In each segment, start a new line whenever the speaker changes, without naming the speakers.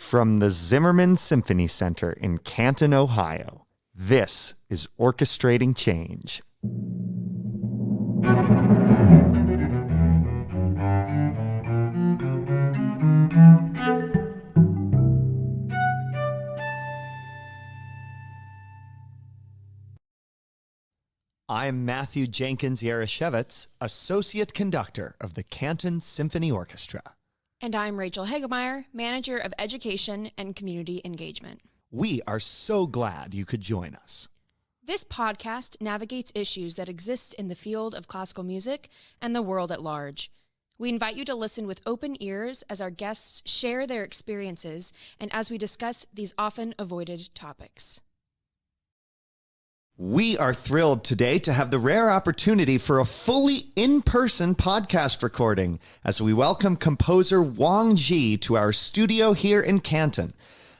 From the Zimmerman Symphony Center in Canton, Ohio, this is Orchestrating Change. I'm Matthew Jenkins Yarashevitz, Associate Conductor of the Canton Symphony Orchestra.
And I'm Rachel Hagemeyer, Manager of Education and Community Engagement.
We are so glad you could join us.
This podcast navigates issues that exist in the field of classical music and the world at large. We invite you to listen with open ears as our guests share their experiences and as we discuss these often avoided topics.
We are thrilled today to have the rare opportunity for a fully in-person podcast recording as we welcome composer Wang Jie to our studio here in Canton.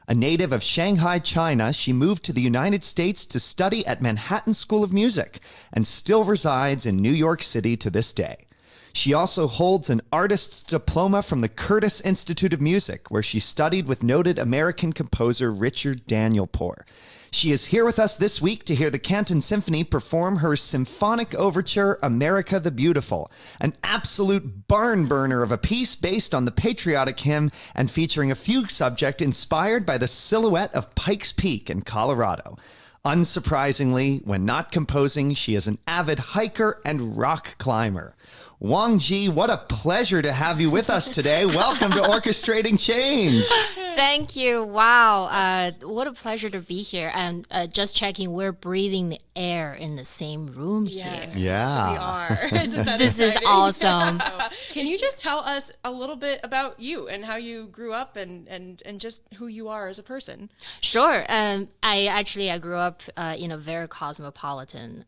A native of Shanghai, China, she moved to the United States to study at Manhattan School of Music and still resides in New York City to this day. She also holds an artist's diploma from the Curtis Institute of Music, where she studied with noted American composer Richard Danielpour. She is here with us this week to hear the Canton Symphony perform her Symphonic Overture, America the Beautiful, an absolute barn burner of a piece based on the patriotic hymn and featuring a fugue subject inspired by the silhouette of Pike's Peak in Colorado. Unsurprisingly, when not composing, she is an avid hiker and rock climber. Wang Jie, what a pleasure to have you with us today. Welcome to Orchestrating Change.
Thank you. Wow. What a pleasure to be here. And just checking, we're breathing the air in the same room here.
Yeah.
We are. Isn't that
This is
exciting?
awesome.
Can you just tell us a little bit about you and how you grew up and just who you are as a person?
Sure. I grew up in a very cosmopolitan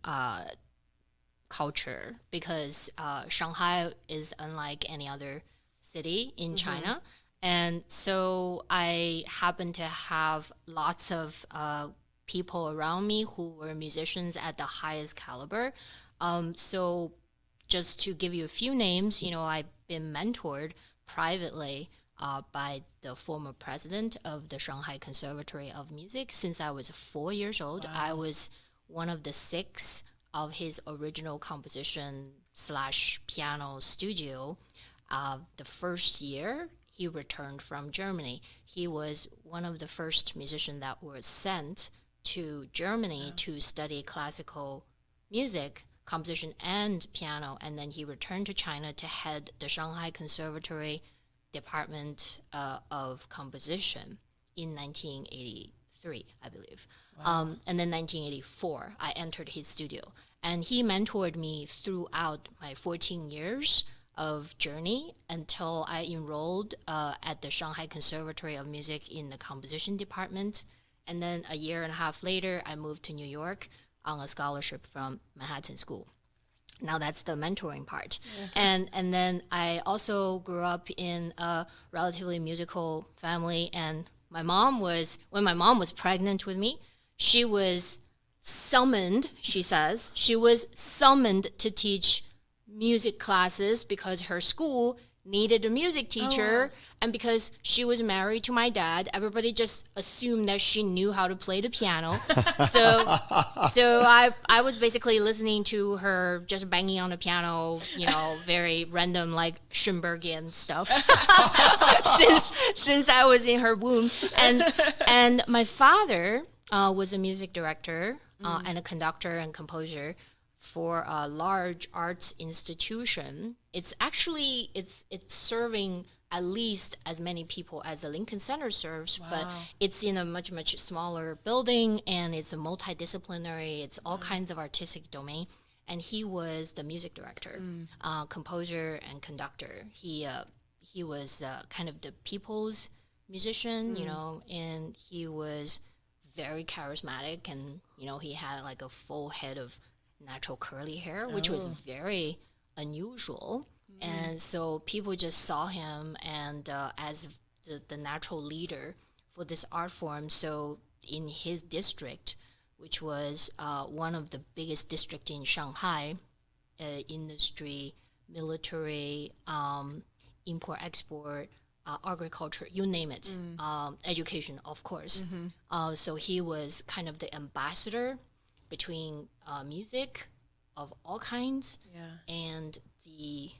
culture because Shanghai is unlike any other city in China. And so I happen to have lots of people around me who were musicians at the highest caliber. So just to give you a few names, I've been mentored privately by the former president of the Shanghai Conservatory of Music since I was 4 years old. Wow. I was one of the 6 of his original composition / piano studio. The first year he returned from Germany. He was one of the first musicians that were sent to Germany to study classical music, composition, and piano, and then he returned to China to head the Shanghai Conservatory Department of Composition in 1983, I believe. Wow. And then 1984, I entered his studio. And he mentored me throughout my 14 years of journey until I enrolled at the Shanghai Conservatory of Music in the composition department. And then a year and a half later, I moved to New York on a scholarship from Manhattan School. Now that's the mentoring part. Yeah. And then I also grew up in a relatively musical family. And when my mom was pregnant with me, she was summoned, she says, to teach music classes because her school needed a music teacher. Oh. And because she was married to my dad, everybody just assumed that she knew how to play the piano. So I was basically listening to her just banging on the piano, very random like Schoenbergian stuff since I was in her womb. And my father was a music director and a conductor and composer for a large arts institution. It's serving at least as many people as the Lincoln Center serves, but it's in a much, much smaller building, and it's a multidisciplinary, it's all kinds of artistic domain. And he was the music director, composer, and conductor. He was kind of the people's musician, and he was very charismatic, and he had like a full head of natural curly hair, which was very unusual. And so people just saw him and as the natural leader for this art form. So in his district, which was one of the biggest districts in Shanghai, industry, military, import-export, agriculture, you name it, education, of course. So he was kind of the ambassador between music of all kinds and the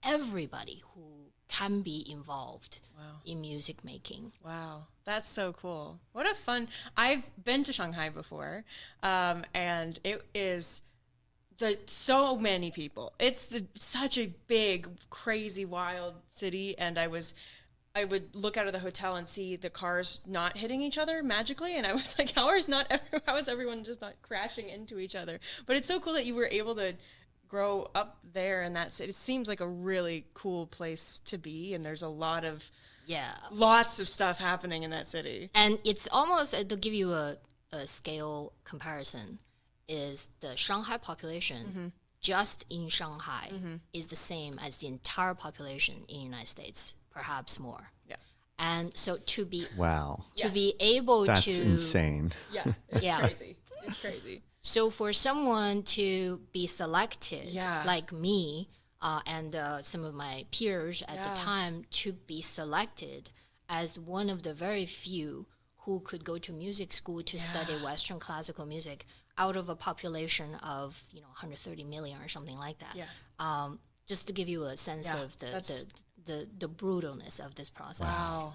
everybody who can be involved in music making.
Wow, that's so cool. What a fun... I've been to Shanghai before, and it is so many people. It's such a big, crazy, wild city, and I would look out of the hotel and see the cars not hitting each other magically, and I was like, how is everyone just not crashing into each other? But it's so cool that you were able to grow up there, and it seems like a really cool place to be, and there's lots of stuff happening in that city.
And it's almost, to give you a scale comparison, is the Shanghai population just in Shanghai is the same as the entire population in the United States, perhaps more. Yeah. And so to be able
That's
to...
insane.
Yeah, it's crazy. It's crazy.
So for someone to be selected, like me and some of my peers at the time, to be selected as one of the very few who could go to music school to study Western classical music out of a population of 130 million or something like that. Yeah. Just to give you a sense of the brutalness of this process.
Wow.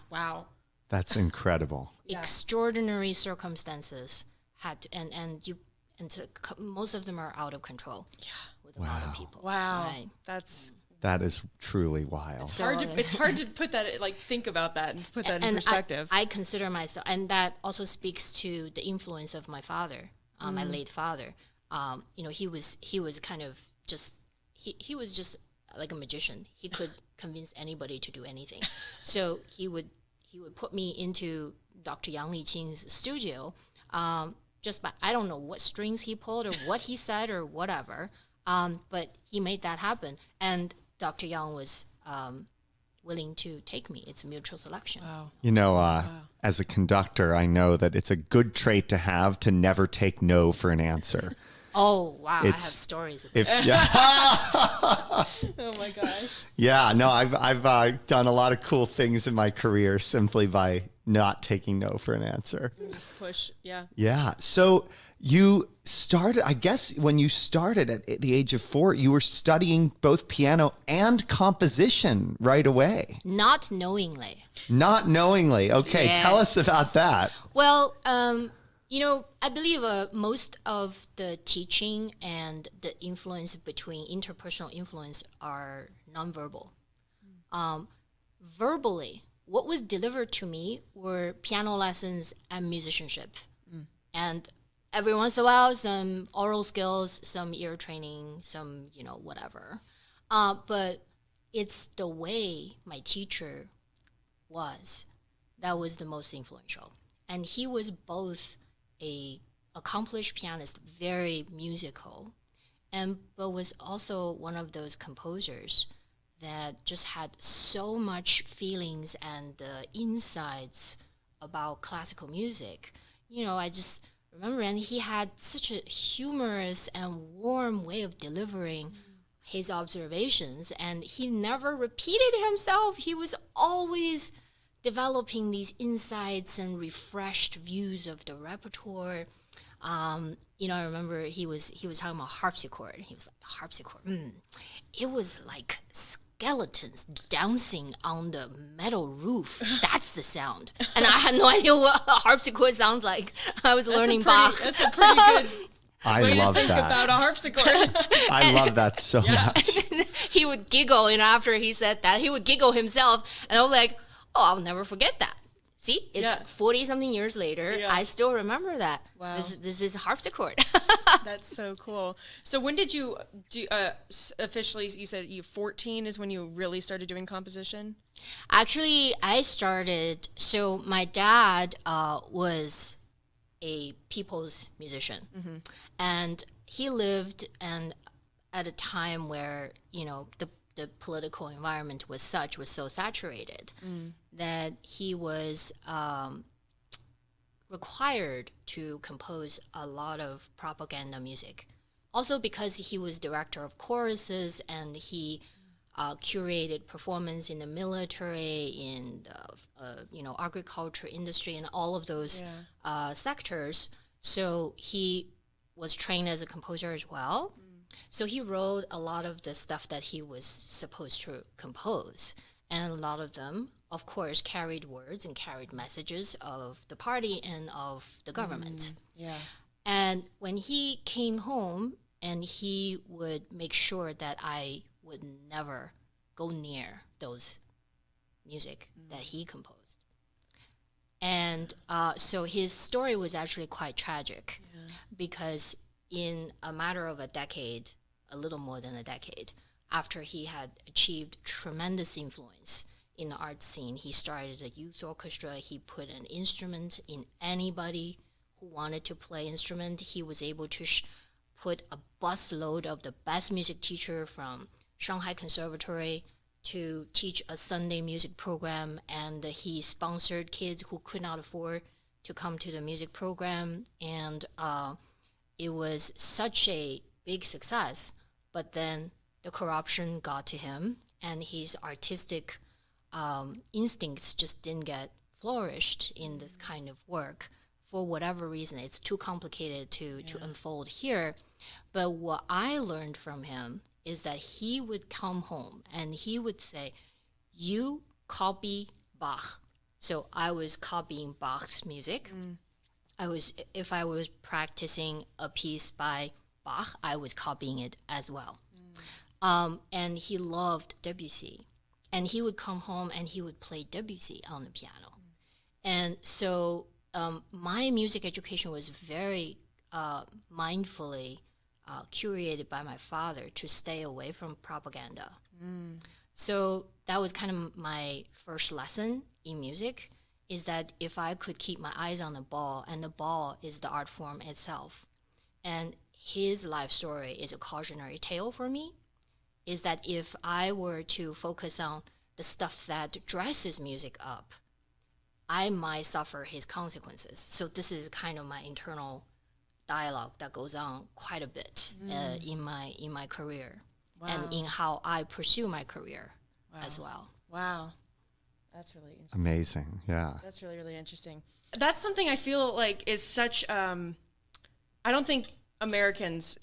Wow.
That's incredible.
Extraordinary circumstances had to, most of them are out of control. Yeah. With a lot of people.
Wow.
Right?
That is truly wild.
It's hard to put that, think about that and put that in perspective.
I consider myself, and that also speaks to the influence of my father, my late father. He was kind of just, he was just like a magician. He could convince anybody to do anything. So he would put me into Dr. Yang Liqing's studio, just by, I don't know what strings he pulled or what he said or whatever, but he made that happen. And Dr. Yang was willing to take me. It's a mutual selection.
Wow.
As a conductor, I know that it's a good trait to have to never take no for an answer.
Oh, wow. I have stories.
Oh, my gosh.
Yeah, no, I've done a lot of cool things in my career simply by not taking no for an answer.
You just push,
Yeah. So you started, I guess when you started at the age of 4, you were studying both piano and composition right away.
Not knowingly.
Okay,
Yes.
Tell us about that.
Well, I believe most of the teaching and the influence between interpersonal influence are nonverbal. Verbally, what was delivered to me were piano lessons and musicianship. And every once in a while, some oral skills, some ear training, some, whatever. But it's the way my teacher was that was the most influential. And he was both a accomplished pianist, very musical, but was also one of those composers that just had so much feelings and insights about classical music. I just remember, and he had such a humorous and warm way of delivering his observations, and he never repeated himself. He was always developing these insights and refreshed views of the repertoire. I remember he was talking about harpsichord. He was like, harpsichord. It was like skeletons dancing on the metal roof. That's the sound. And I had no idea what a harpsichord sounds like. I was learning Bach.
That's a pretty good
I love
think
that.
about a harpsichord.
I love that so much.
He would giggle, after he said that, he would giggle himself. And I was like, oh, I'll never forget that. See, it's 40-something years later. I still remember that.
Wow.
This is harpsichord.
That's so cool. So when did you officially, you said 14 is when you really started doing composition?
Actually, I started, so my dad was a people's musician. And he lived at a time where, the political environment was so saturated that he was required to compose a lot of propaganda music. Also because he was director of choruses and he curated performance in the military, in the agriculture industry, and all of those sectors. So he was trained as a composer as well. So he wrote a lot of the stuff that he was supposed to compose. And a lot of them, of course, carried words and carried messages of the party and of the government. And when he came home, and he would make sure that I would never go near those music that he composed. And so his story was actually quite tragic because in a matter of a decade, a little more than a decade, after he had achieved tremendous influence in the art scene, he started a youth orchestra. He put an instrument in anybody who wanted to play instrument. He was able to put a busload of the best music teacher from Shanghai Conservatory to teach a Sunday music program, and he sponsored kids who could not afford to come to the music program, and it was such a big success. But then the corruption got to him, and his artistic instincts just didn't get flourished in this kind of work for whatever reason. It's too complicated to unfold here. But what I learned from him is that he would come home and he would say, you copy Bach. So I was copying Bach's music. If I was practicing a piece by Bach, I was copying it as well. And he loved Debussy. And he would come home and he would play Debussy on the piano. And so my music education was very mindfully curated by my father to stay away from propaganda. So that was kind of my first lesson in music, is that if I could keep my eyes on the ball, and the ball is the art form itself, and his life story is a cautionary tale for me, is that if I were to focus on the stuff that dresses music up, I might suffer his consequences. So this is kind of my internal dialogue that goes on quite a bit in my career and in how I pursue my career as well.
Wow. That's really interesting.
Amazing. Yeah.
That's really, really interesting. That's something I feel like is such, I don't think Americans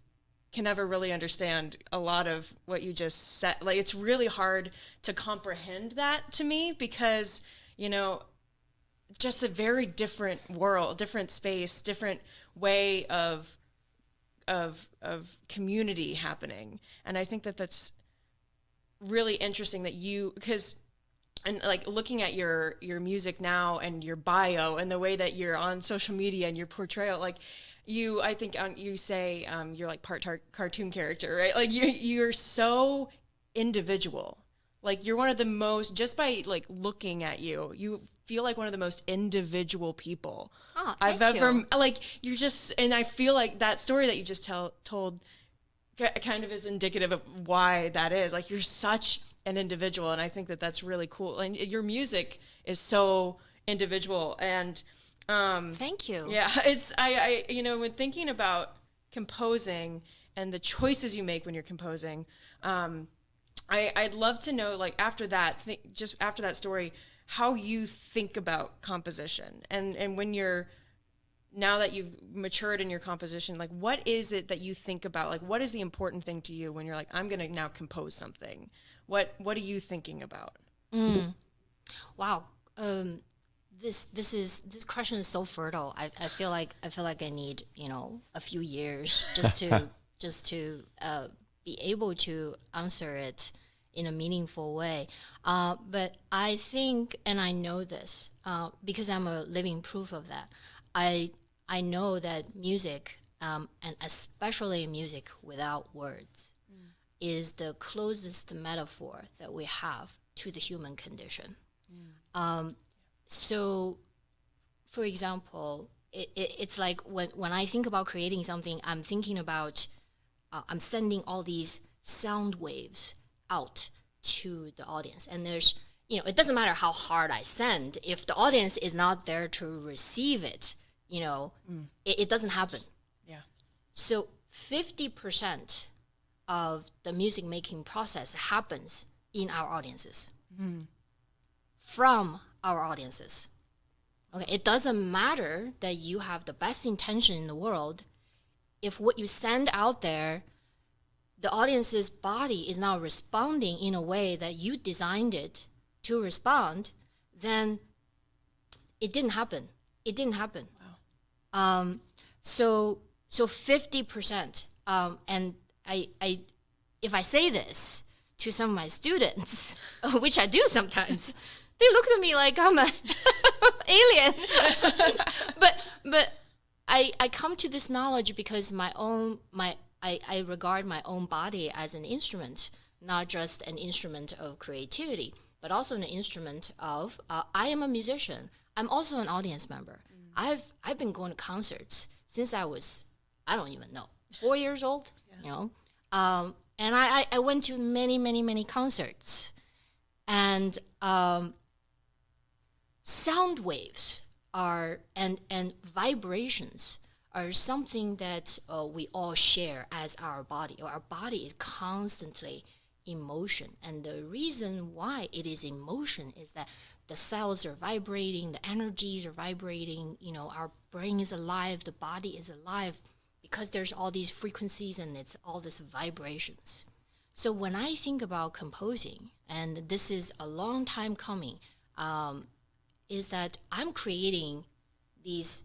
can ever really understand a lot of what you just said. Like, it's really hard to comprehend that to me because, just a very different world, different space, different way of community happening. And I think that that's really interesting that and like looking at your music now and your bio and the way that you're on social media and your portrayal, like I think you say you're like part cartoon character, right? Like you're so individual. Like you're one of the most, just by like looking at you feel like one of the most individual people I've ever, like you're just, and I feel like that story that you just told kind of is indicative of why that is. Like you're such an individual, and I think that that's really cool. And your music is so individual, and
thank you.
Yeah, it's I when thinking about composing and the choices you make when you're composing, I'd love to know, like after that, just after that story, how you think about composition, and when you're, now that you've matured in your composition, like what is it that you think about? Like what is the important thing to you when you're like, I'm gonna now compose something? What are you thinking about?
Wow. This question is so fertile. I feel like I need a few years just to be able to answer it in a meaningful way. But I think, and I know this because I'm a living proof of that. I know that music, and especially music without words, is the closest metaphor that we have to the human condition. So, for example, it's like when I think about creating something, I'm thinking about, I'm sending all these sound waves out to the audience. And there's, it doesn't matter how hard I send, if the audience is not there to receive it, it doesn't happen.
Yeah.
So 50% of the music making process happens in our audiences, from our audiences. Okay, it doesn't matter that you have the best intention in the world. If what you send out there, the audience's body is not responding in a way that you designed it to respond, then it didn't happen. It didn't happen. Wow. So 50%. And I if I say this to some of my students, which I do sometimes, they look at me like I'm an alien. but I come to this knowledge because I regard my own body as an instrument, not just an instrument of creativity, but also an instrument of I am a musician. I'm also an audience member. I've been going to concerts since I was, I don't even know, 4 years old, you know. And I went to many concerts. And sound waves are and vibrations are something that we all share as our body. Our body is constantly in motion. And the reason why it is in motion is that the cells are vibrating, the energies are vibrating, you know, our brain is alive, the body is alive, because there's all these frequencies and it's all these vibrations. So when I think about composing, and this is a long time coming, is that I'm creating these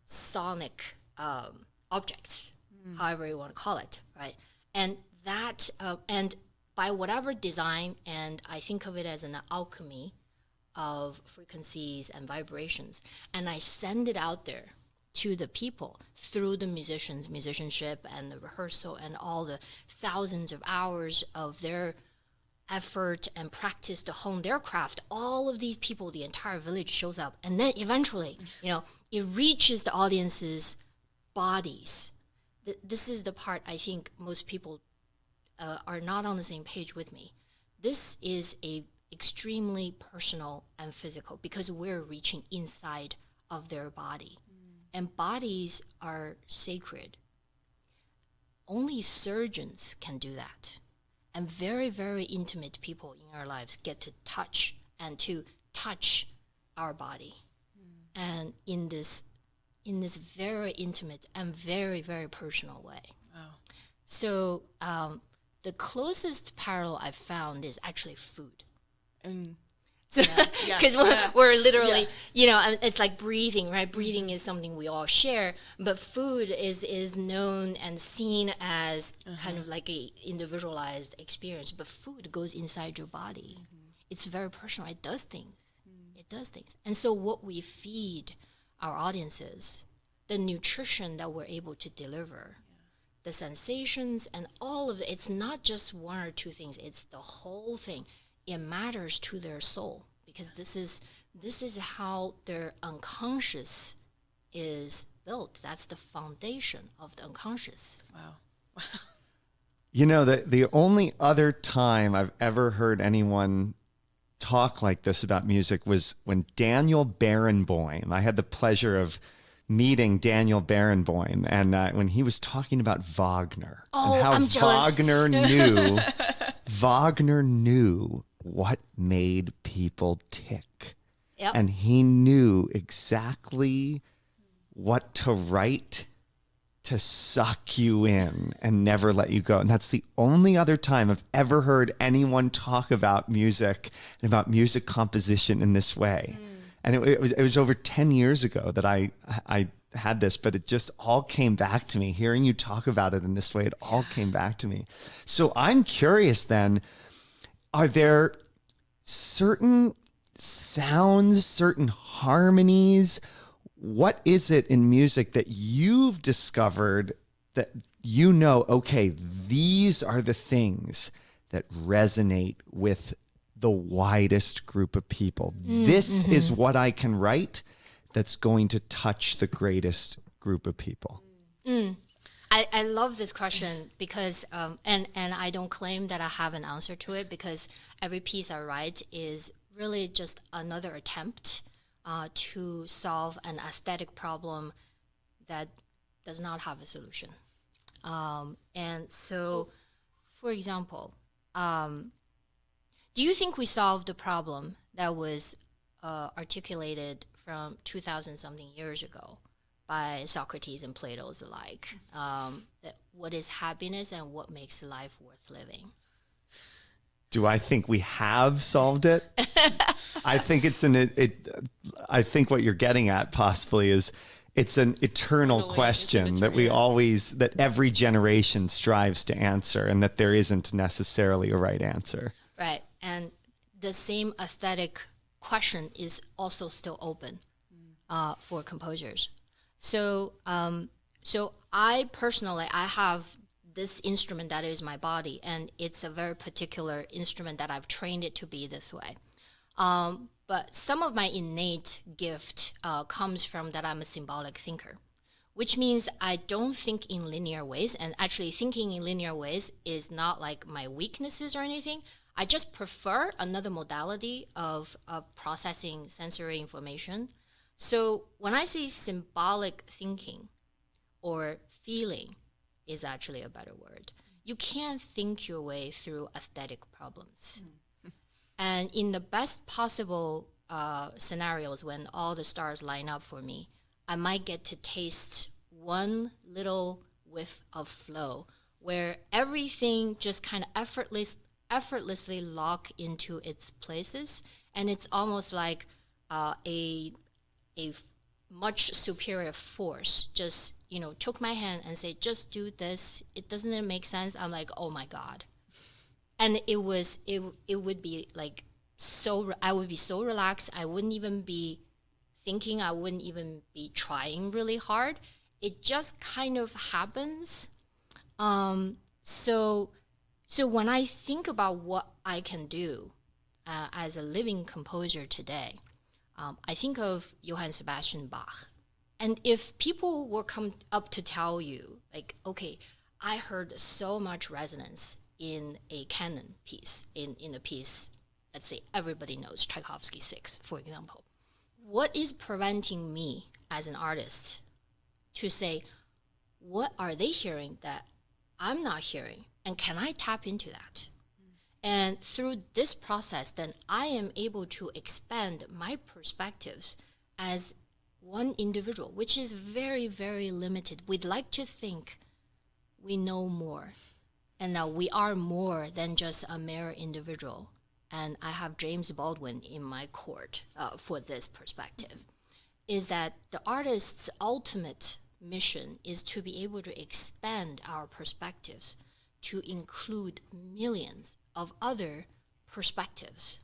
sonic objects, however you want to call it, right? And that, and by whatever design, and I think of it as an alchemy of frequencies and vibrations, and I send it out there to the people through the musicianship and the rehearsal and all the thousands of hours of their effort and practice to hone their craft. All of these people, the entire village shows up, and then eventually, you know, it reaches the audience's bodies. This is the part I think most people are not on the same page with me. This is a extremely personal and physical, because we're reaching inside of their body. And bodies are sacred. Only surgeons can do that. And very intimate people in our lives get to touch our body. And in this very intimate and very personal way. Wow. So the closest parallel I've found is actually food. So, because we're literally, you know, it's like breathing, right? Breathing is something we all share, but food is known and seen as kind of like a individualized experience. But food goes inside your body. It's very personal. It does things. It does things. And so what we feed our audiences, the nutrition that we're able to deliver, the sensations and all of it, it's not just one or two things. It's the whole thing. It matters to their soul, because this is how their unconscious is built. That's the foundation of the unconscious.
Wow.
You know, the only other time I've ever heard anyone talk like this about music was when Daniel Barenboim, I had the pleasure of meeting Daniel Barenboim, and when he was talking about Wagner, and how
I'm jealous.
Wagner knew what made people tick.
Yep.
And he knew exactly what to write to suck you in and never let you go. And that's the only other time I've ever heard anyone talk about music and about music composition in this way. And it was over 10 years ago that I had this, but it just all came back to me. Hearing you talk about it in this way, it all came back to me. So I'm curious then, are there certain sounds, certain harmonies? What is it in music that you've discovered that you know, okay, these are the things that resonate with the widest group of people? This is what I can write that's going to touch the greatest group of people.
I love this question because, and I don't claim that I have an answer to it, because every piece I write is really just another attempt to solve an aesthetic problem that does not have a solution. And so, for example, do you think we solved a problem that was articulated from 2,000 something years ago by Socrates and Plato's alike? That what is happiness and what makes life worth living?
Do I think we have solved it? I think I think what you're getting at possibly is it's an eternal question that every generation strives to answer, and that there isn't necessarily a right answer.
Right. And the same aesthetic question is also still open for composers. So I personally, I have this instrument that is my body, and it's a very particular instrument that I've trained it to be this way. But some of my innate gift comes from that I'm a symbolic thinker, which means I don't think in linear ways. And actually thinking in linear ways is not like my weaknesses or anything. I just prefer another modality of processing sensory information. So when I say symbolic thinking or feeling is actually a better word, you can't think your way through aesthetic problems. And in the best possible scenarios, when all the stars line up for me, I might get to taste one little whiff of flow where everything just kind of effortlessly lock into its places. And it's almost like a much superior force just, took my hand and said, just do this. It doesn't make sense. I'm like, oh my God. And it would be like I would be so relaxed. I wouldn't even be thinking. I wouldn't even be trying really hard. It just kind of happens. So when I think about what I can do as a living composer today, I think of Johann Sebastian Bach. And if people were come up to tell you, like, okay, I heard so much resonance in a canon piece, in a piece, let's say everybody knows, Tchaikovsky 6, for example. What is preventing me as an artist to say, what are they hearing that I'm not hearing? And can I tap into that? And through this process, then I am able to expand my perspectives as one individual, which is very, very limited. We'd like to think we know more. And now we are more than just a mere individual. And I have James Baldwin in my court for this perspective, is that the artist's ultimate mission is to be able to expand our perspectives to include millions of other perspectives.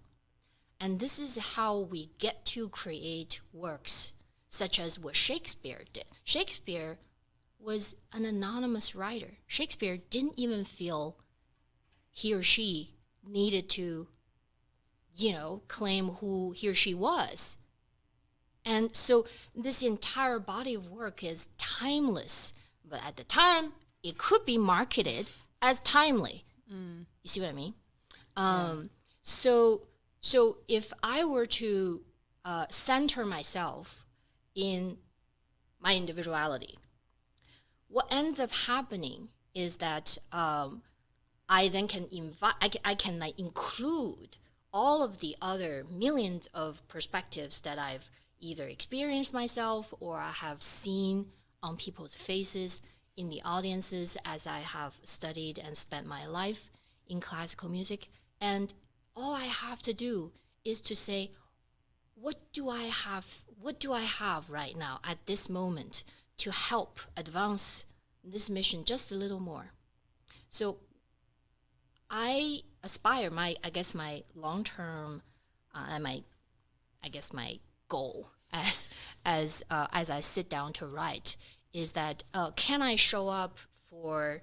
And this is how we get to create works such as what Shakespeare did. Shakespeare was an anonymous writer. Shakespeare didn't even feel he or she needed to, claim who he or she was. And so this entire body of work is timeless. But at the time, it could be marketed as timely. You see what I mean? So if I were to center myself in my individuality, what ends up happening is that I then can I can include all of the other millions of perspectives that I've either experienced myself or I have seen on people's faces in the audiences as I have studied and spent my life in classical music. And all I have to do is to say, what do I have right now at this moment to help advance this mission just a little more? So I aspire, my long-term and my goal as I sit down to write is that can I show up for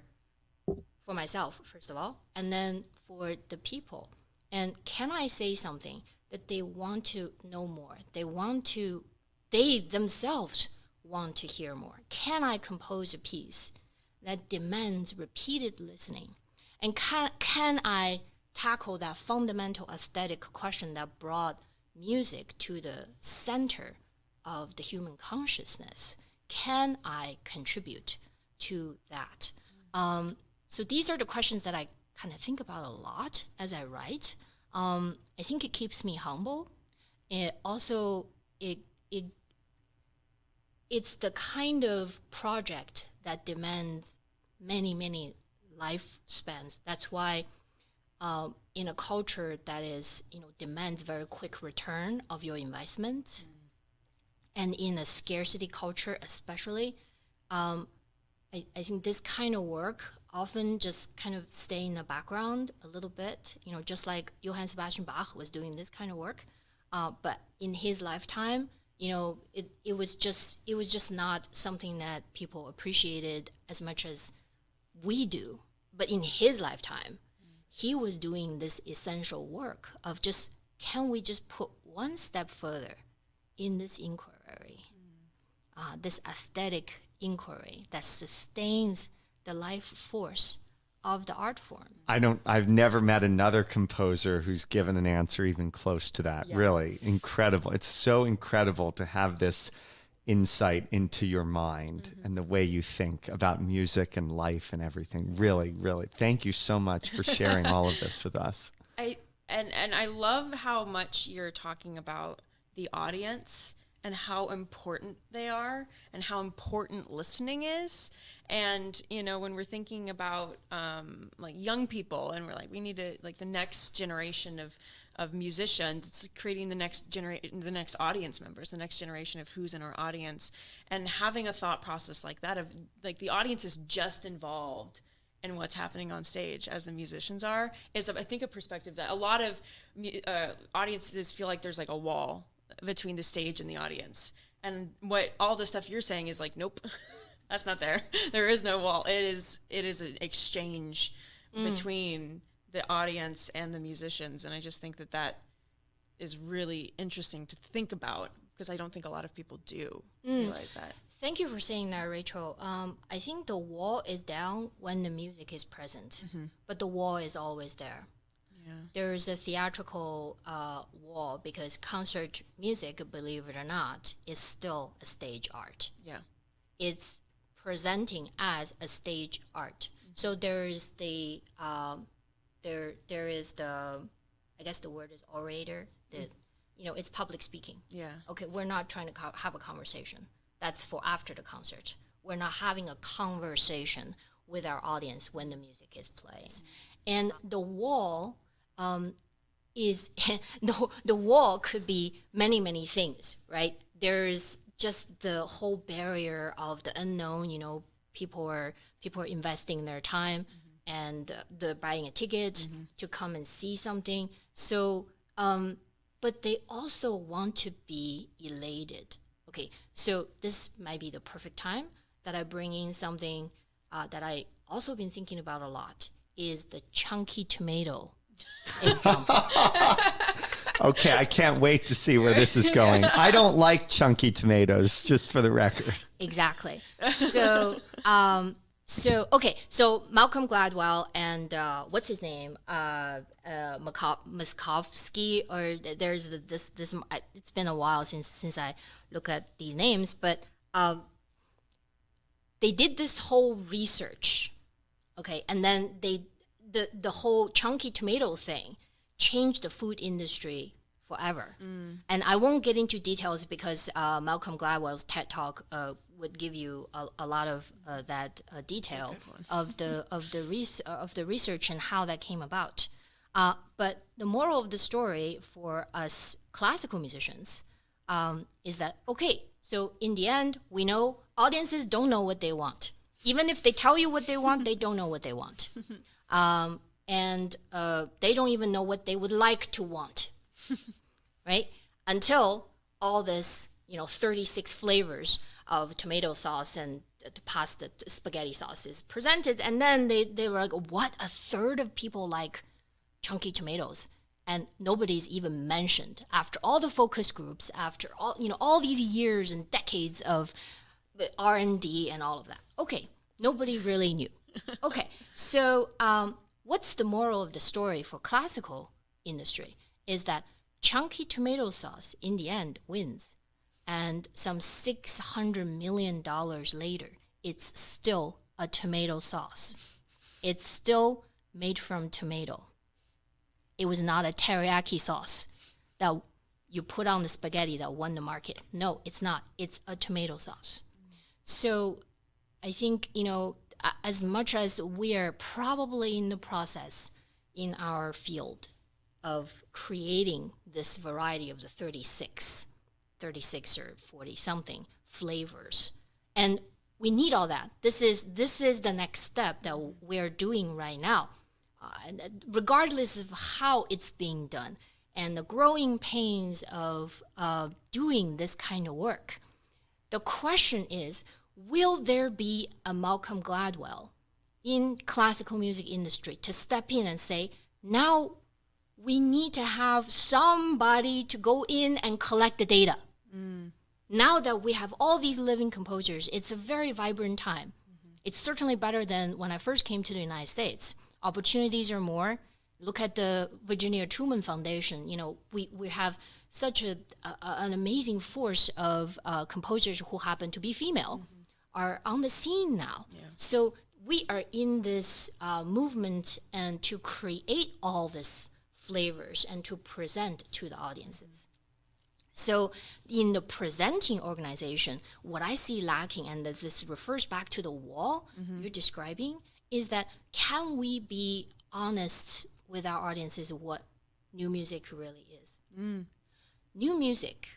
myself, first of all, and then for the people? And can I say something that they want to know more? They themselves want to hear more. Can I compose a piece that demands repeated listening? And can I tackle that fundamental aesthetic question that brought music to the center of the human consciousness? Can I contribute to that? So these are the questions that I kind of think about a lot as I write. I think it keeps me humble. It also it's the kind of project that demands many lifespans. That's why in a culture that is demands very quick return of your investment, and in a scarcity culture especially, I think this kind of work often just kind of stay in the background a little bit, just like Johann Sebastian Bach was doing this kind of work. But in his lifetime, it was just not something that people appreciated as much as we do. But in his lifetime, he was doing this essential work of just, can we just put one step further in this inquiry, this aesthetic inquiry that sustains the life force of the art form.
I've never met another composer who's given an answer even close to that. Yeah. Really incredible. It's so incredible to have this insight into your mind and the way you think about music and life and everything. Really, really. Thank you so much for sharing all of this with us.
I love how much you're talking about the audience and how important they are and how important listening is. And, when we're thinking about like young people and we're like, we need to, like, the next generation of musicians, it's creating the next audience members, the next generation of who's in our audience, and having a thought process like that of like the audience is just involved in what's happening on stage as the musicians are, is I think a perspective that a lot of audiences feel like there's like a wall between the stage and the audience. And what all the stuff you're saying is like, nope, that's not there. There is no wall. It is an exchange between the audience and the musicians. And I just think that is really interesting to think about, because I don't think a lot of people do realize that.
Thank you for saying that, Rachel. I think the wall is down when the music is present, but the wall is always there. Yeah. There is a theatrical wall, because concert music, believe it or not, is still a stage art. Yeah, it's presenting as a stage art. So there is the there is the, I guess the word is orator. It's public speaking. Yeah. Okay, we're not trying to have a conversation. That's for after the concert. We're not having a conversation with our audience when the music is playing, and the wall. Is the wall could be many things, right? There's just the whole barrier of the unknown. People are investing their time and they're buying a ticket to come and see something. So, but they also want to be elated. Okay, so this might be the perfect time that I bring in something that I also been thinking about a lot, is the chunky tomato example.
Okay, I can't wait to see where this is going. I don't like chunky tomatoes, just for the record.
Exactly. So, so Malcolm Gladwell and what's his name, Miskovsky, or there's this. It's been a while since I look at these names, but they did this whole research, okay, and then the whole chunky tomato thing changed the food industry forever. And I won't get into details because Malcolm Gladwell's TED Talk would give you a lot of that detail of the research and how that came about. But the moral of the story for us classical musicians is that, okay, so in the end, we know audiences don't know what they want. Even if they tell you what they want, they don't know what they want. And they don't even know what they would like to want, right? Until all this, 36 flavors of tomato sauce and pasta, spaghetti sauce is presented. And then they were like, what? A third of people like chunky tomatoes. And nobody's even mentioned after all the focus groups, after all these years and decades of R&D and all of that. Okay, nobody really knew. Okay, so what's the moral of the story for classical industry is that chunky tomato sauce in the end wins, and some $600 million later, it's still a tomato sauce. It's still made from tomato. It was not a teriyaki sauce that you put on the spaghetti that won the market. No, it's not. It's a tomato sauce. So I think, as much as we are probably in the process in our field of creating this variety of the 36 or 40 something flavors, and we need all that. This is the next step that we're doing right now, regardless of how it's being done and the growing pains of doing this kind of work. The question is, will there be a Malcolm Gladwell in classical music industry to step in and say, now we need to have somebody to go in and collect the data. Now that we have all these living composers, it's a very vibrant time. It's certainly better than when I first came to the United States. Opportunities are more. Look at the Virginia Truman Foundation. We have such an amazing force of composers who happen to be female are on the scene now. Yeah. So we are in this movement and to create all this flavors and to present to the audiences. So in the presenting organization, what I see lacking, and this refers back to the wall you're describing, is that can we be honest with our audiences what new music really is? New music,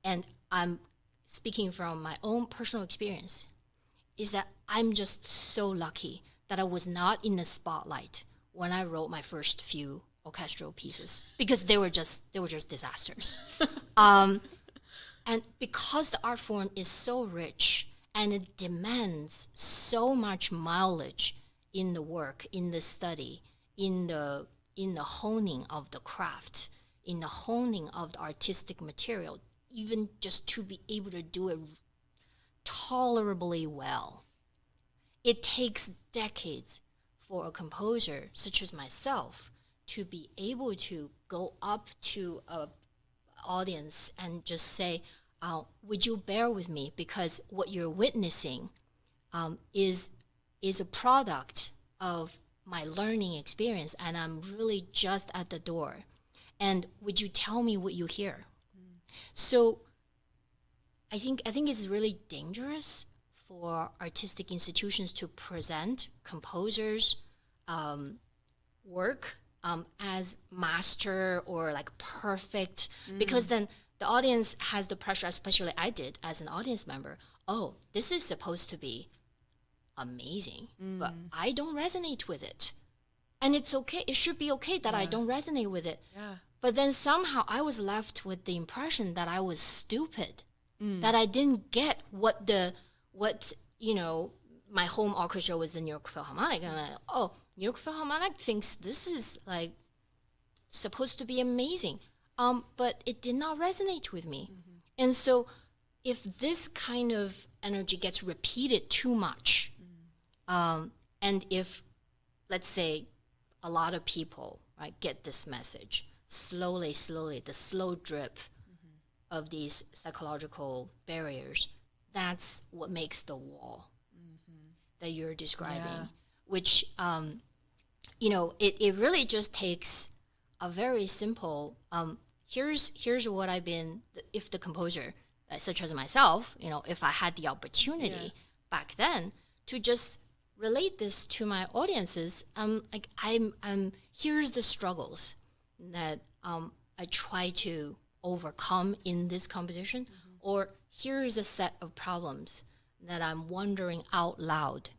and I'm speaking from my own personal experience, is that I'm just so lucky that I was not in the spotlight when I wrote my first few orchestral pieces, because they were just disasters. And because the art form is so rich and it demands so much mileage in the work, in the study, in the honing of the craft, in the honing of the artistic material, even just to be able to do it tolerably well. It takes decades for a composer such as myself to be able to go up to an audience and just say, would you bear with me, because what you're witnessing is a product of my learning experience, and I'm really just at the door. And would you tell me what you hear? So I think it's really dangerous for artistic institutions to present composers' work as master or like perfect, because then the audience has the pressure, especially I did as an audience member. Oh, this is supposed to be amazing, but I don't resonate with it. And it's okay. It should be okay that I don't resonate with it. Yeah. But then somehow I was left with the impression that I was stupid, that I didn't get what my home orchestra was the New York Philharmonic. And I'm like, oh, New York Philharmonic thinks this is like supposed to be amazing. But it did not resonate with me. And so if this kind of energy gets repeated too much, and if, let's say, a lot of people get this message, slowly, the slow drip of these psychological barriers, that's what makes the wall that you're describing, which, it really just takes a very simple, here's what I've been, if the composer, such as myself, if I had the opportunity back then to just relate this to my audiences, here's the struggles that I try to overcome in this composition, or here is a set of problems that I'm wondering out loud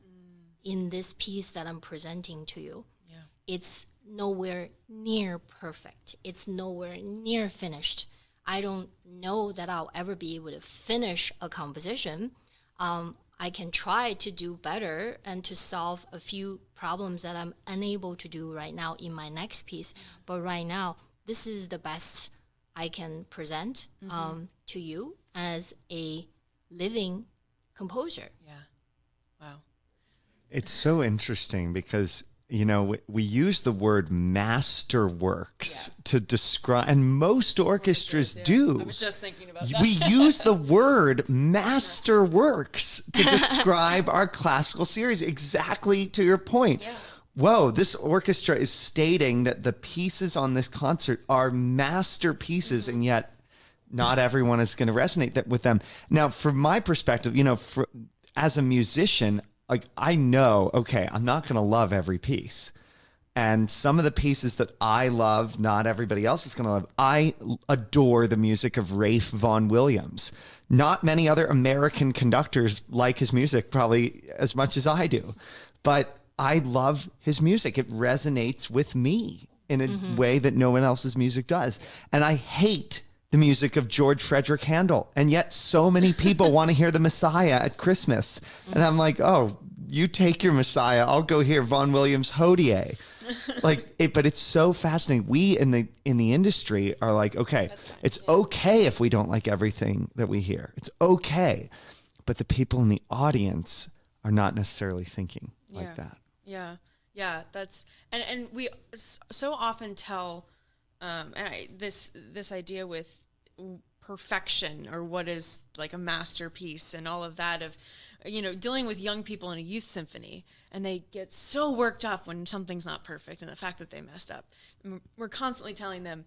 in this piece that I'm presenting to you. Yeah. It's nowhere near perfect. It's nowhere near finished. I don't know that I'll ever be able to finish a composition. I can try to do better and to solve a few problems that I'm unable to do right now in my next piece. But right now, this is the best I can present to you as a living composer.
Yeah. Wow.
It's so interesting because, we use the word masterworks to describe, and most orchestras do.
I was just thinking about that.
We use the word masterworks to describe our classical series, exactly to your point. Yeah. whoa, this orchestra is stating that the pieces on this concert are masterpieces, and yet not everyone is going to resonate with them. Now, from my perspective, as a musician, like I know, okay, I'm not going to love every piece. And some of the pieces that I love, not everybody else is going to love. I adore the music of Ralph Vaughan Williams. Not many other American conductors like his music probably as much as I do. But I love his music. It resonates with me in a way that no one else's music does. And I hate the music of George Frederick Handel. And yet so many people want to hear the Messiah at Christmas. And I'm like, oh, you take your Messiah. I'll go hear Vaughan Williams Hodie. But it's so fascinating. We in the industry are like, okay, it's okay if we don't like everything that we hear. It's okay. But the people in the audience are not necessarily thinking like that.
Yeah. That's, and we so often tell, this idea with perfection, or what is like a masterpiece and all of that, of, dealing with young people in a youth symphony, and they get so worked up when something's not perfect and the fact that they messed up. And we're constantly telling them,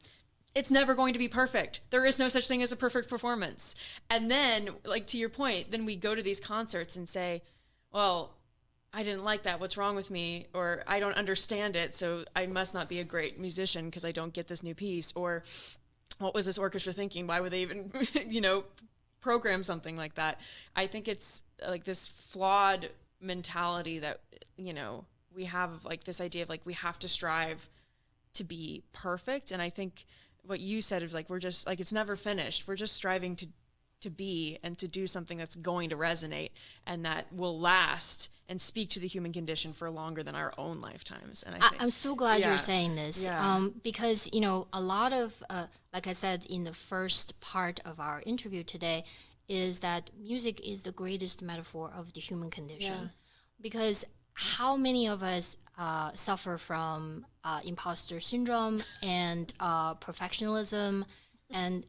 it's never going to be perfect. There is no such thing as a perfect performance. And then, like to your point, then we go to these concerts and say, well, I didn't like that. What's wrong with me? Or I don't understand it, so I must not be a great musician because I don't get this new piece. Or what was this orchestra thinking? Why would they even, program something like that? I think it's like this flawed mentality that, we have, like this idea of like we have to strive to be perfect. And I think what you said is like, we're just like, it's never finished. We're just striving to be and to do something that's going to resonate and that will last and speak to the human condition for longer than our own lifetimes. And
I'm so glad you're saying this, because, a lot of, like I said in the first part of our interview today, is that music is the greatest metaphor of the human condition. Yeah. Because how many of us suffer from imposter syndrome and perfectionism? And,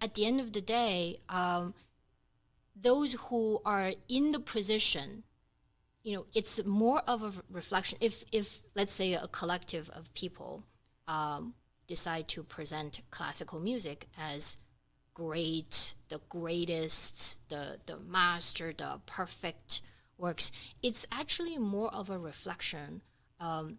at the end of the day, those who are in the position, it's more of a reflection. If let's say a collective of people decide to present classical music as great, the greatest, the master, the perfect works, it's actually more of a reflection,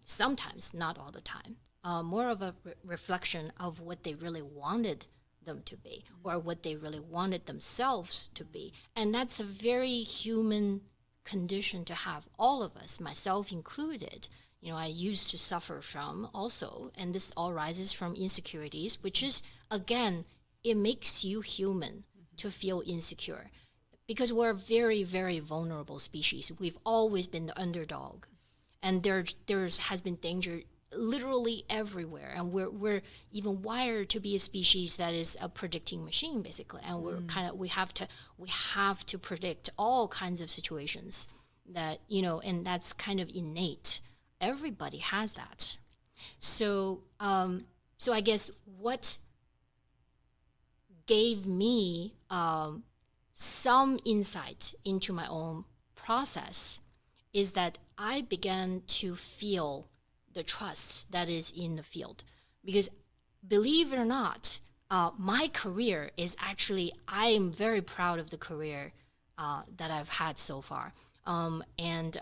sometimes, not all the time, more of a reflection of what they really wanted them to be, or what they really wanted themselves to be. And that's a very human condition to have, all of us, myself included. I used to suffer from also, and this all rises from insecurities, which is, again, it makes you human to feel insecure, because we're a very, very vulnerable species. We've always been the underdog, and there's has been danger literally everywhere, and we're even wired to be a species that is a predicting machine, basically, and we have to predict all kinds of situations that, and that's kind of innate. Everybody has that. So I guess what gave me some insight into my own process is that I began to feel the trust that is in the field. Because believe it or not, my career is actually, I am very proud of the career that I've had so far. And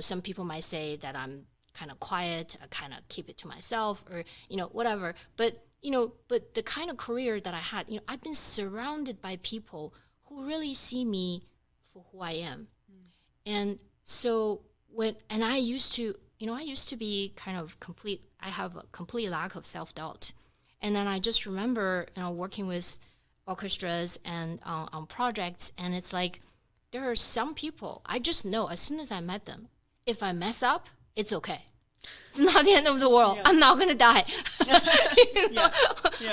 some people might say that I'm kind of quiet, I kind of keep it to myself, or, whatever. But the kind of career that I had, I've been surrounded by people who really see me for who I am. And so I used to be kind of I have a complete lack of self-doubt. And then I just remember, working with orchestras and on projects, and it's like, there are some people, I just know as soon as I met them, if I mess up, it's okay. It's not the end of the world. Yeah. I'm not going to die. Yeah.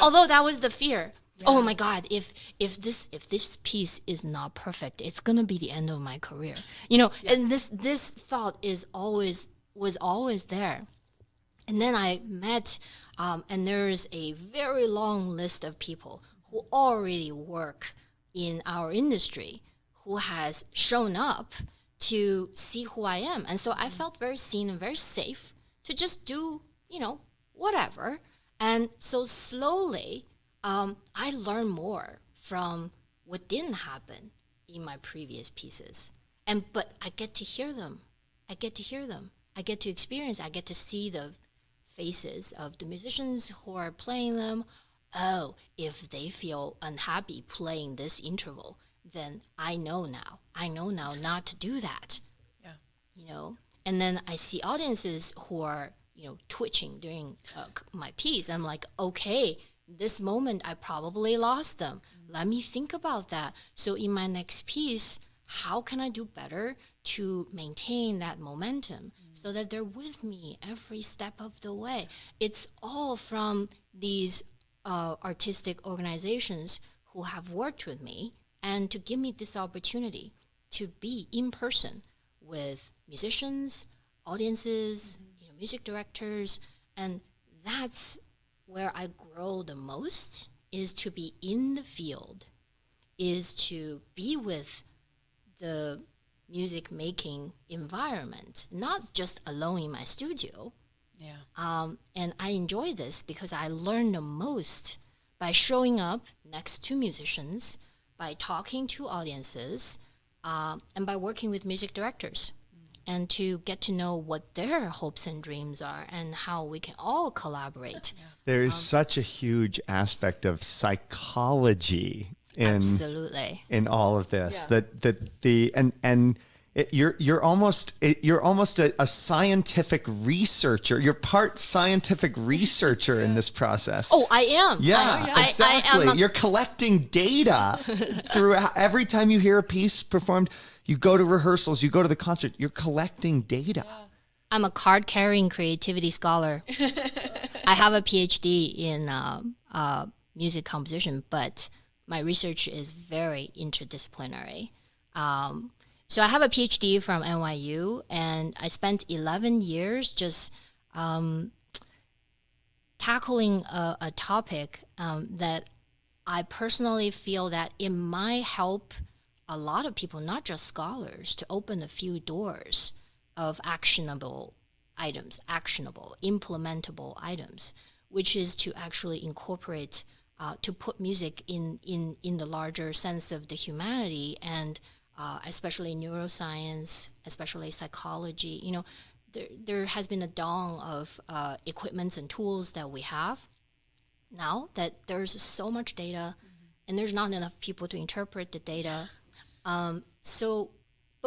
Although that was the fear. Yeah. Oh my God, if this piece is not perfect, it's going to be the end of my career. And this thought was always there. And then I met, and there's a very long list of people who already work in our industry, who has shown up to see who I am. And so I felt very seen and very safe to just do, whatever. And so slowly, I learned more from what didn't happen in my previous pieces. But I get to hear them. I get to experience, I get to see the faces of the musicians who are playing them. Oh, if they feel unhappy playing this interval, then I know now not to do that. Yeah. And then I see audiences who are, twitching during my piece. I'm like, okay, this moment I probably lost them. Let me think about that. So in my next piece, how can I do better to maintain that momentum so that they're with me every step of the way? It's all from these artistic organizations who have worked with me and to give me this opportunity to be in person with musicians, audiences, music directors. And that's where I grow the most, is to be in the field, is to be with the music making environment, not just alone in my studio. Yeah. And I enjoy this because I learn the most by showing up next to musicians, by talking to audiences, and by working with music directors, and to get to know what their hopes and dreams are and how we can all collaborate. Yeah.
There is such a huge aspect of psychology in all of this. You're almost a scientific researcher. You're part scientific researcher in this process.
Oh, I am.
Yeah, exactly. You're collecting data through every time you hear a piece performed. You go to rehearsals, you go to the concert. You're collecting data. Yeah.
I'm a card-carrying creativity scholar. I have a PhD in music composition, but my research is very interdisciplinary. So I have a PhD from NYU, and I spent 11 years just tackling a topic that I personally feel that it might help a lot of people, not just scholars, to open a few doors of actionable items, implementable items, which is to actually incorporate, to put music in the larger sense of the humanity, and especially neuroscience, especially psychology. There has been a dawn of equipments and tools that we have now, that there's so much data, and there's not enough people to interpret the data. But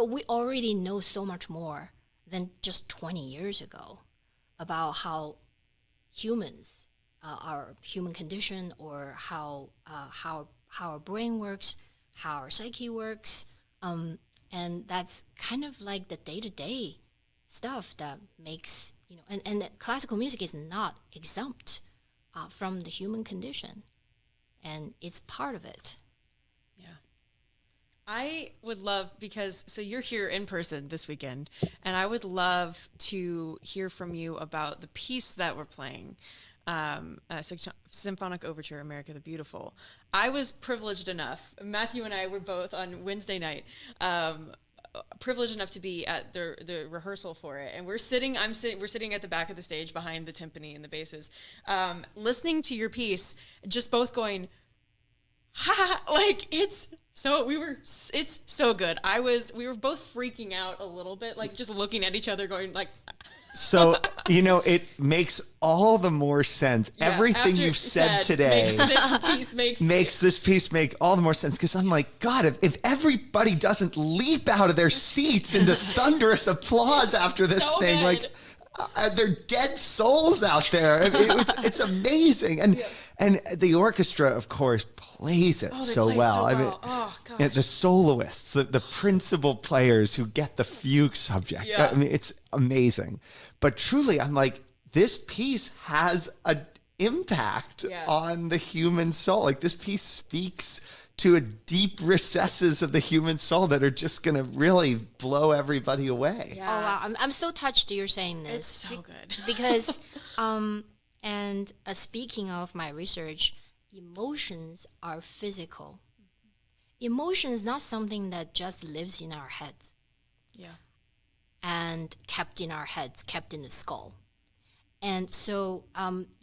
we already know so much more than just 20 years ago about how humans, our human condition, or how our brain works, how our psyche works. And that's kind of like the day-to-day stuff that makes, and that classical music is not exempt from the human condition, and it's part of it.
I would love, so you're here in person this weekend, and I would love to hear from you about the piece that we're playing, Symphonic Overture, America the Beautiful. I was privileged enough, Matthew and I were both on Wednesday night, privileged enough to be at the rehearsal for it, and we're sitting at the back of the stage behind the timpani and the basses, listening to your piece, just both going, ha, like it's so good. We were both freaking out a little bit, like just looking at each other going like.
So, it makes all the more sense. Yeah, everything you've said today makes this piece make all the more sense, because I'm like, God, if everybody doesn't leap out of their seats into thunderous applause after this thing, good. Like they're dead souls out there. It's amazing. And the orchestra, of course, plays it so well. I mean, the soloists, the principal players who get the fugue subject. Yeah. I mean, it's amazing. But truly, I'm like, this piece has an impact on the human soul. Like, this piece speaks to a deep recesses of the human soul that are just going to really blow everybody away.
Yeah. Oh, wow. I'm so touched you're saying this.
It's so good.
Because, and speaking of my research, emotions are physical. Emotion is not something that just lives in our heads.
Yeah.
and kept in our heads, kept in the skull. And so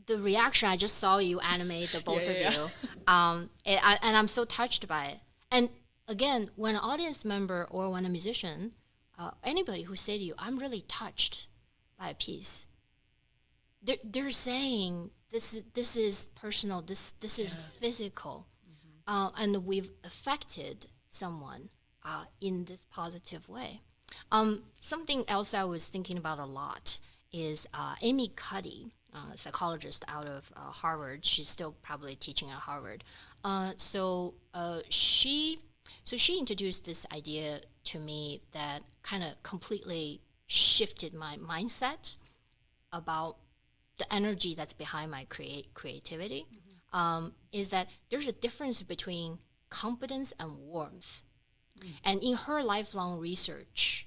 the reaction, I just saw you animate the both of you, and I'm so touched by it. And again, when an audience member or when a musician, anybody who say to you, I'm really touched by a piece, they're saying this is personal, this is physical, and we've affected someone in this positive way. Something else I was thinking about a lot is Amy Cuddy, a psychologist out of Harvard. She's still probably teaching at Harvard. So she introduced this idea to me that kind of completely shifted my mindset about the energy that's behind my creativity. Is that there's a difference between competence and warmth. And in her lifelong research,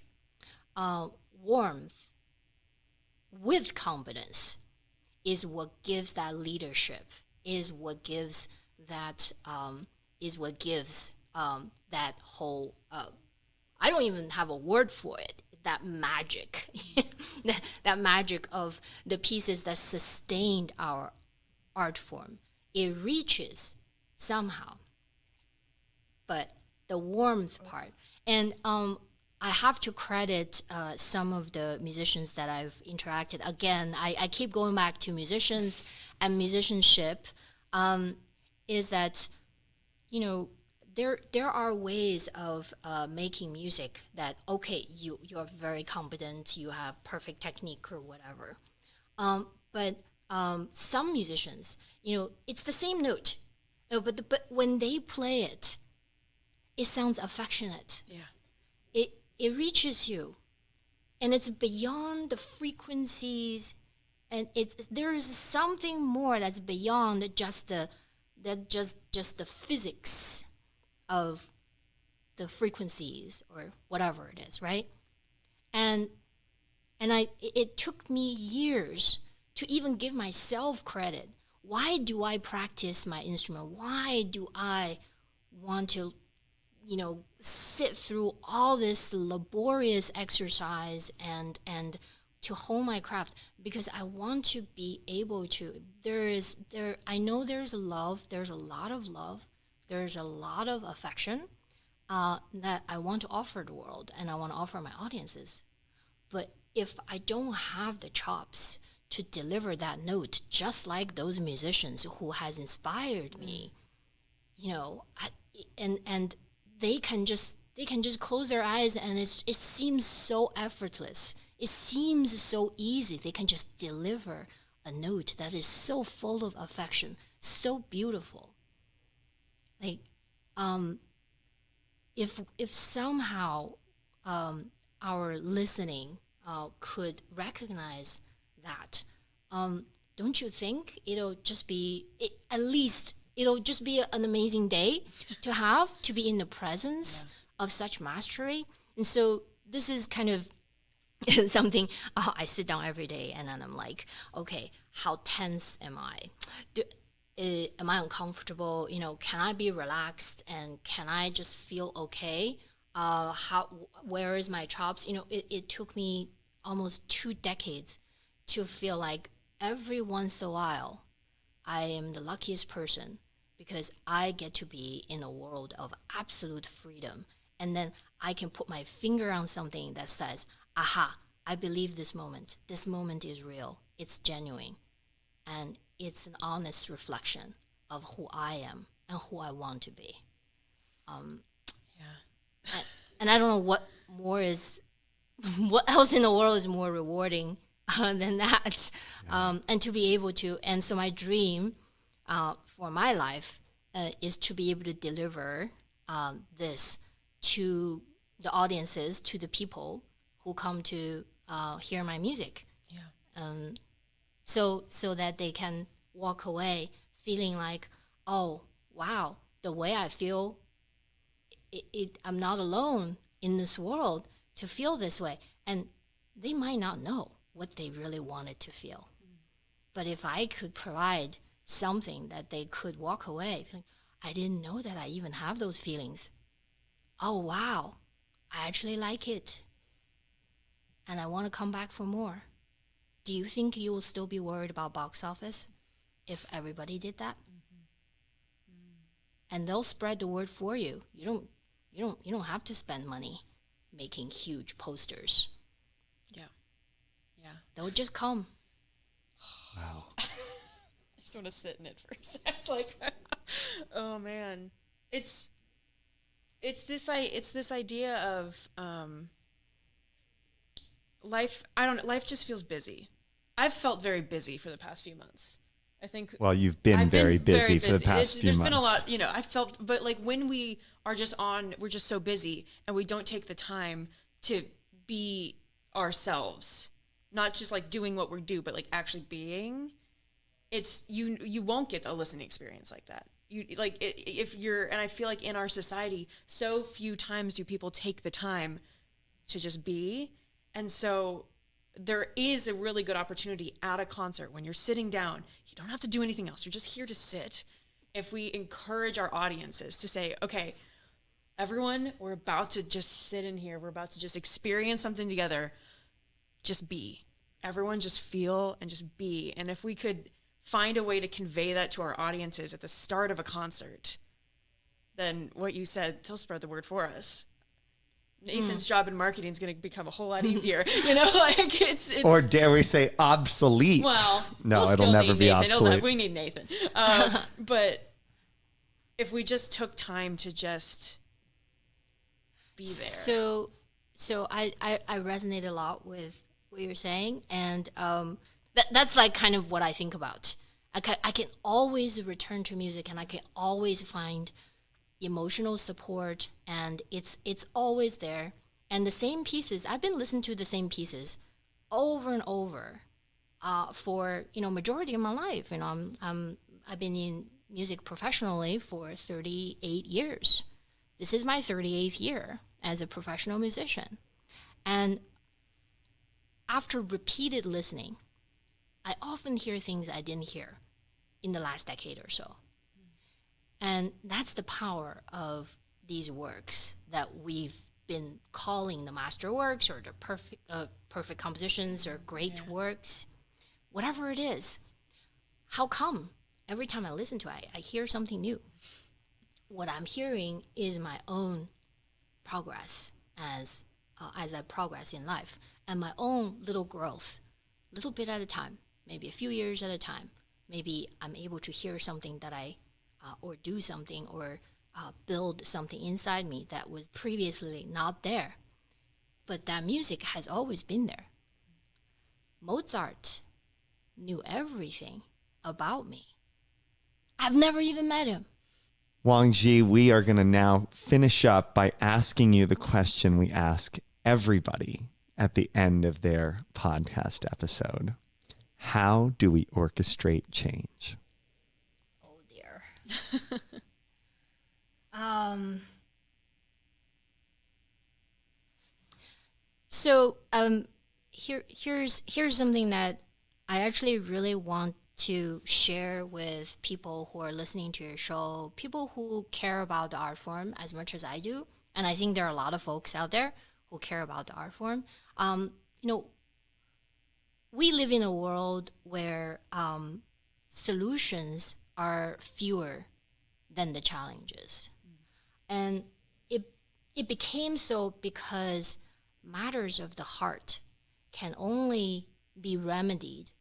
warmth with competence is what gives that leadership, is what gives that that whole I don't even have a word for it, that magic that magic of the pieces that sustained our art form. It reaches somehow, but the warmth part. And I have to credit some of the musicians that I've interacted. Again, I keep going back to musicians and musicianship, is that, you know, there are ways of making music that, okay, you're very competent, you have perfect technique or whatever. But some musicians, you know, it's the same note, but when they play it, it sounds affectionate.
Yeah.
It reaches you, and it's beyond the frequencies, and there is something more that's beyond just the physics of the frequencies or whatever it is, right? And it took me years to even give myself credit. Why do I practice my instrument? Why do I want to, you know, sit through all this laborious exercise and to hone my craft? Because I want to be able to, I know there's love, there's a lot of love, there's a lot of affection that I want to offer the world and I want to offer my audiences. But if I don't have the chops to deliver that note, just like those musicians who has inspired me, you know, and they can just close their eyes and it seems so effortless. It seems so easy. They can just deliver a note that is so full of affection, so beautiful. Like, if somehow our listening could recognize that, don't you think it'll just be at least it'll just be an amazing day to be in the presence of such mastery? And so this is kind of something I sit down every day and then I'm like, okay, how tense am I? Am I uncomfortable? You know, can I be relaxed and can I just feel okay? Where is my chops? You know, it took me almost 2 decades to feel like every once in a while I am the luckiest person because I get to be in a world of absolute freedom. And then I can put my finger on something that says, aha, I believe this moment. This moment is real. It's genuine. And it's an honest reflection of who I am and who I want to be. And I don't know what else in the world is more rewarding than that. And to be able to, and so my dream for my life is to be able to deliver this to the audiences, to the people who come to hear my music. So that they can walk away feeling like, oh, wow, the way I feel, I'm not alone in this world to feel this way. And they might not know what they really wanted to feel. But if I could provide something that they could walk away, I didn't know that I even have those feelings. Oh, wow, I actually like it. and I want to come back for more. Do you think you will still be worried about box office if everybody did that? And they'll spread the word for you. You don't have to spend money making huge posters.
Yeah.
They'll just come.
Wow.
I just want to sit in it for a sec. It's like, oh man, it's this idea of life. Life just feels busy. I've felt very busy for the past few months. I think.
Well, you've been very busy for the past few months.
There's been a lot, I felt, but like when we are we're just so busy and we don't take the time to be ourselves, not just like doing what we do, but like actually being. It's you won't get a listening experience like that. And I feel like in our society, so few times do people take the time to just be, and so there is a really good opportunity at a concert when you're sitting down. You don't have to do anything else. You're just here to sit. If we encourage our audiences to say, okay, everyone, we're about to just sit in here. We're about to just experience something together. Just be. Everyone just feel and just be. And if we could find a way to convey that to our audiences at the start of a concert, then what you said, they'll spread the word for us. Nathan's job in marketing is going to become a whole lot easier. Like it's
or dare we say obsolete?
Well,
no,
we'll
it'll never be
Nathan.
obsolete.
We need Nathan. But if we just took time to just be there.
So I resonate a lot with what you're saying, and that's like kind of what I think about. I can always return to music, and I can always find emotional support, and it's always there. And the same pieces, I've been listening to the same pieces over and over for majority of my life. I've been in music professionally for 38 years. This is my 38th year as a professional musician, and after repeated listening, I often hear things I didn't hear in the last decade or so. And that's the power of these works that we've been calling the master works or the perfect compositions or great works, whatever it is. How come every time I listen to it, I hear something new? What I'm hearing is my own progress as I progress in life, and my own little growth, little bit at a time, maybe a few years at a time. Maybe I'm able to hear something that or do something or build something inside me that was previously not there. But that music has always been there. Mozart knew everything about me. I've never even met him.
Wang Jie, we are going to now finish up by asking you the question we ask everybody at the end of their podcast episode. How do we orchestrate change?
Oh dear. Here's something that I actually really want to share with people who are listening to your show, people who care about the art form as much as I do. And I think there are a lot of folks out there who care about the art form. We live in a world where solutions are fewer than the challenges. And it became so because matters of the heart can only be remedied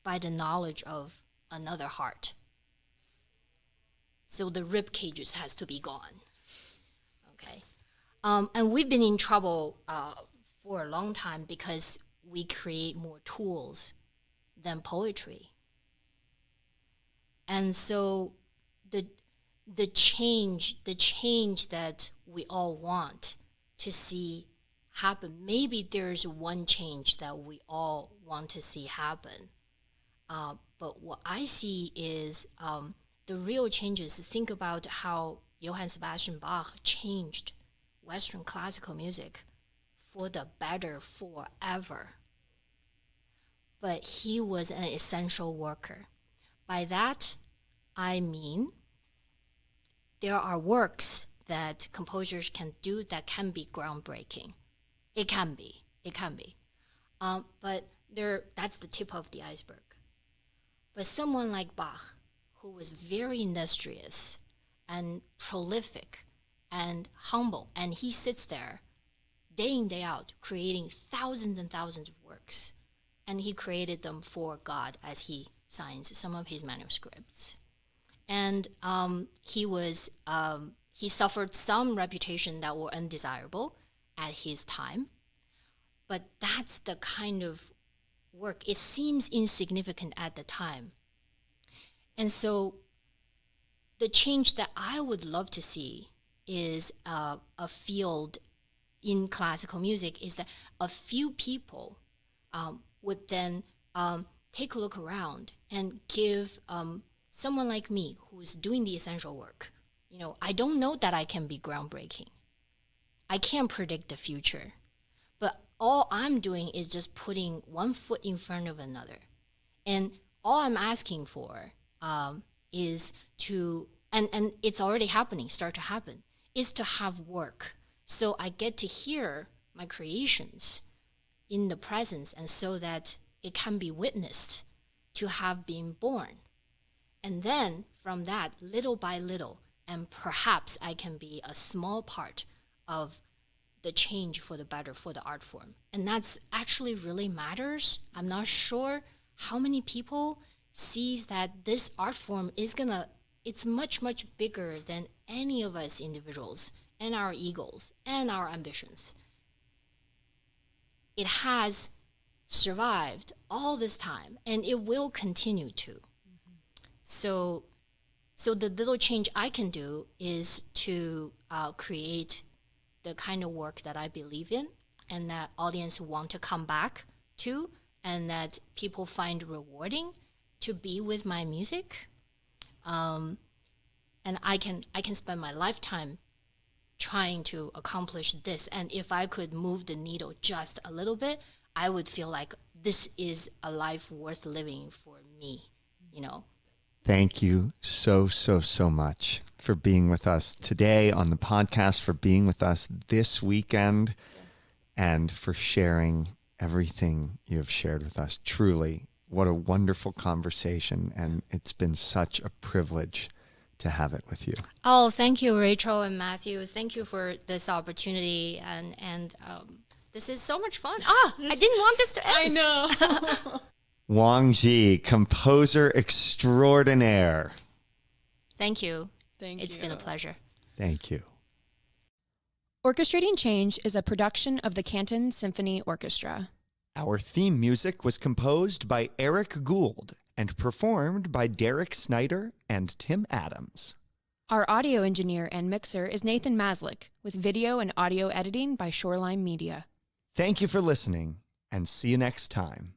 by the knowledge of another heart. So the rib cages has to be gone. Okay, and we've been in trouble for a long time because we create more tools than poetry. And so the change that we all want to see happen, maybe there's one change that we all want to see happen. But what I see is the real changes. Think about how Johann Sebastian Bach changed Western classical music for the better forever. But he was an essential worker. By that, I mean there are works that composers can do that can be groundbreaking. It can be. But that's the tip of the iceberg. But someone like Bach, who was very industrious and prolific and humble, and he sits there day in, day out, creating thousands and thousands of works. And he created them for God as he signs some of his manuscripts. And he suffered some reputation that were undesirable at his time. But that's the kind of work. It seems insignificant at the time. And so the change that I would love to see is a field in classical music is that a few people would then take a look around and give someone like me who's doing the essential work. I don't know that I can be groundbreaking. I can't predict the future. But all I'm doing is just putting one foot in front of another. And all I'm asking for is to, and it's already happening, start to happen, is to have work. So I get to hear my creations in the presence, and so that it can be witnessed to have been born. And then from that, little by little, and perhaps I can be a small part of the change for the better for the art form. And that's actually really matters. I'm not sure how many people sees that this art form it's much, much bigger than any of us individuals and our egos and our ambitions. It has survived all this time, and it will continue to. Mm-hmm. So the little change I can do is to create the kind of work that I believe in, and that audience want to come back to, and that people find rewarding to be with my music. And I can spend my lifetime trying to accomplish this. And if I could move the needle just a little bit, I would feel like this is a life worth living for me,
Thank you so, so, so much for being with us today on the podcast, for being with us this weekend, and for sharing everything you have shared with us. Truly, what a wonderful conversation, and it's been such a privilege to have it with you.
Oh, thank you, Rachel and Matthew. Thank you for this opportunity, and this is so much fun. I didn't want this to end.
I know.
Wang Jie, composer extraordinaire.
Thank you.
It's
been a pleasure.
Thank you.
Orchestrating Change is a production of the Canton Symphony Orchestra.
Our theme music was composed by Eric Gould and performed by Derek Snyder and Tim Adams.
Our audio engineer and mixer is Nathan Maslick, with video and audio editing by Shoreline Media.
Thank you for listening, and see you next time.